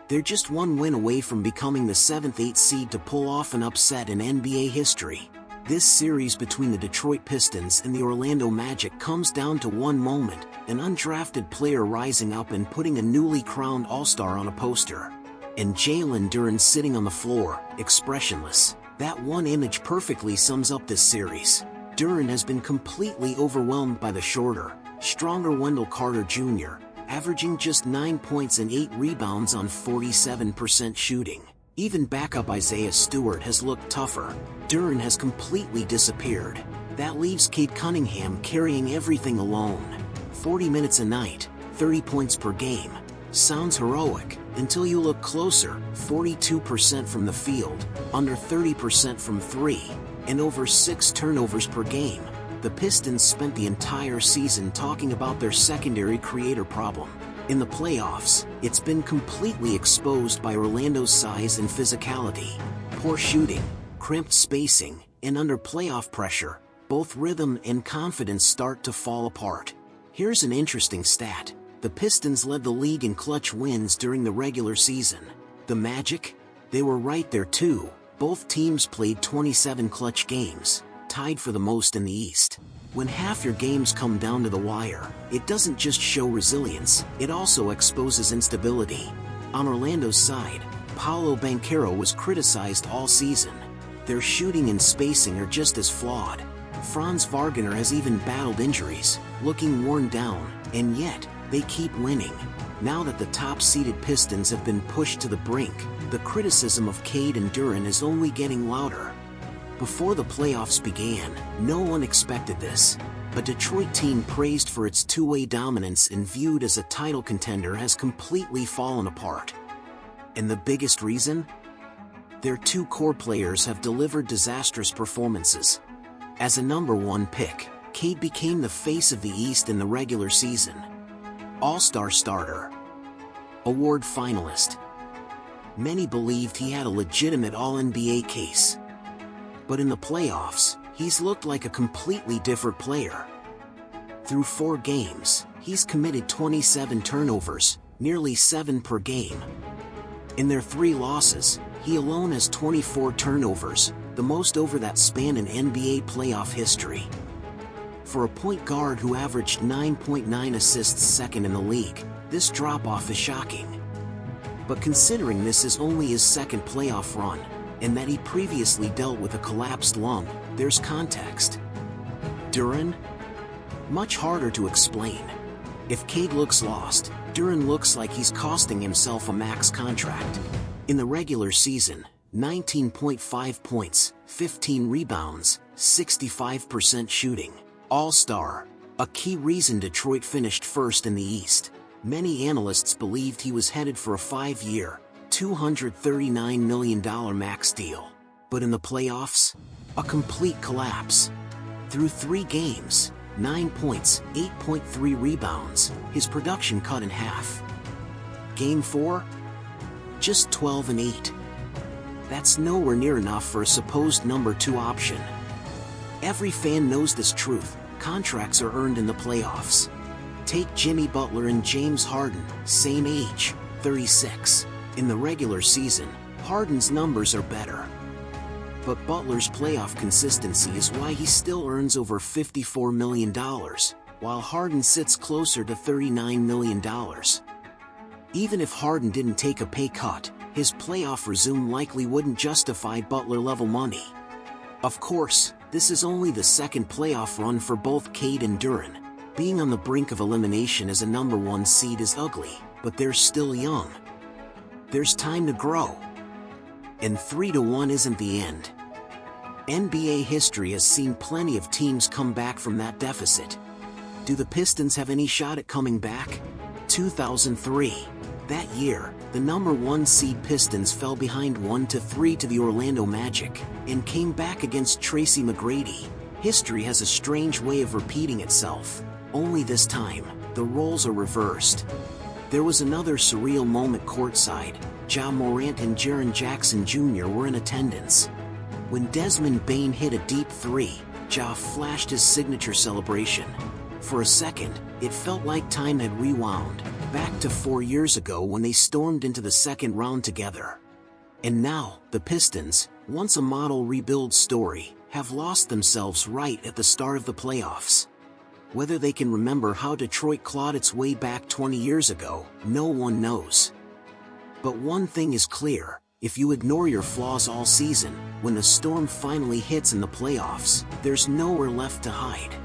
They're just one win away from becoming the 7th-8 seed to pull off an upset in NBA history. This series between the Detroit Pistons and the Orlando Magic comes down to one moment, an undrafted player rising up and putting a newly crowned All-Star on a poster. And Jalen Duren sitting on the floor, expressionless. That one image perfectly sums up this series. Duren has been completely overwhelmed by the shorter, stronger Wendell Carter Jr., averaging just 9 points and 8 rebounds on 47% shooting. Even backup Isaiah Stewart has looked tougher. Duren has completely disappeared. That leaves Cade Cunningham carrying everything alone. 40 minutes a night, 30 points per game. Sounds heroic, until you look closer. 42% from the field, under 30% from 3, and over 6 turnovers per game. The Pistons spent the entire season talking about their secondary creator problem. In the playoffs, it's been completely exposed by Orlando's size and physicality. Poor shooting, cramped spacing, and under playoff pressure, both rhythm and confidence start to fall apart. Here's an interesting stat. The Pistons led the league in clutch wins during the regular season. The Magic? They were right there too. Both teams played 27 clutch games, tied for the most in the East. When half your games come down to the wire, it doesn't just show resilience, it also exposes instability. On Orlando's side, Paolo Banchero was criticized all season. Their shooting and spacing are just as flawed. Franz Wagner has even battled injuries, looking worn down, and yet, they keep winning. Now that the top-seeded Pistons have been pushed to the brink, the criticism of Cade and Duren is only getting louder. Before the playoffs began, no one expected this. A Detroit team praised for its two-way dominance and viewed as a title contender has completely fallen apart. And the biggest reason? Their two core players have delivered disastrous performances. As a #1 pick, Cade became the face of the East in the regular season. All-Star starter. Award finalist. Many believed he had a legitimate All-NBA case. But in the playoffs, he's looked like a completely different player. Through 4 games, he's committed 27 turnovers, nearly 7 per game. In their 3 losses, he alone has 24 turnovers, the most over that span in NBA playoff history. For a point guard who averaged 9.9 assists second in the league, this drop-off is shocking. But considering this is only his second playoff run, and that he previously dealt with a collapsed lung, there's context. Duren? Much harder to explain. If Cade looks lost, Duren looks like he's costing himself a max contract. In the regular season, 19.5 points, 15 rebounds, 65% shooting. All-Star. A key reason Detroit finished first in the East. Many analysts believed he was headed for a 5-year, $239 million max deal. But in the playoffs, a complete collapse. Through 3 games, 9 points, 8.3 rebounds, his production cut in half. Game 4? Just 12 and 8. That's nowhere near enough for a supposed #2 option. Every fan knows this truth, contracts are earned in the playoffs. Take Jimmy Butler and James Harden, same age, 36. In the regular season, Harden's numbers are better. But Butler's playoff consistency is why he still earns over $54 million, while Harden sits closer to $39 million. Even if Harden didn't take a pay cut, his playoff resume likely wouldn't justify Butler-level money. Of course, this is only the second playoff run for both Cade and Duren. Being on the brink of elimination as a #1 seed is ugly, but they're still young. There's time to grow. And 3-1 isn't the end. NBA history has seen plenty of teams come back from that deficit. Do the Pistons have any shot at coming back? 2003. That year, the #1 seed Pistons fell behind 1-3 to the Orlando Magic, and came back against Tracy McGrady. History has a strange way of repeating itself. Only this time, the roles are reversed. There was another surreal moment courtside. Ja Morant and Jaren Jackson Jr. were in attendance. When Desmond Bane hit a deep 3, Ja flashed his signature celebration. For a second, it felt like time had rewound, back to 4 years ago when they stormed into the second round together. And now, the Pistons, once a model rebuild story, have lost themselves right at the start of the playoffs. Whether they can remember how Detroit clawed its way back 20 years ago, no one knows. But one thing is clear: if you ignore your flaws all season, when the storm finally hits in the playoffs, there's nowhere left to hide.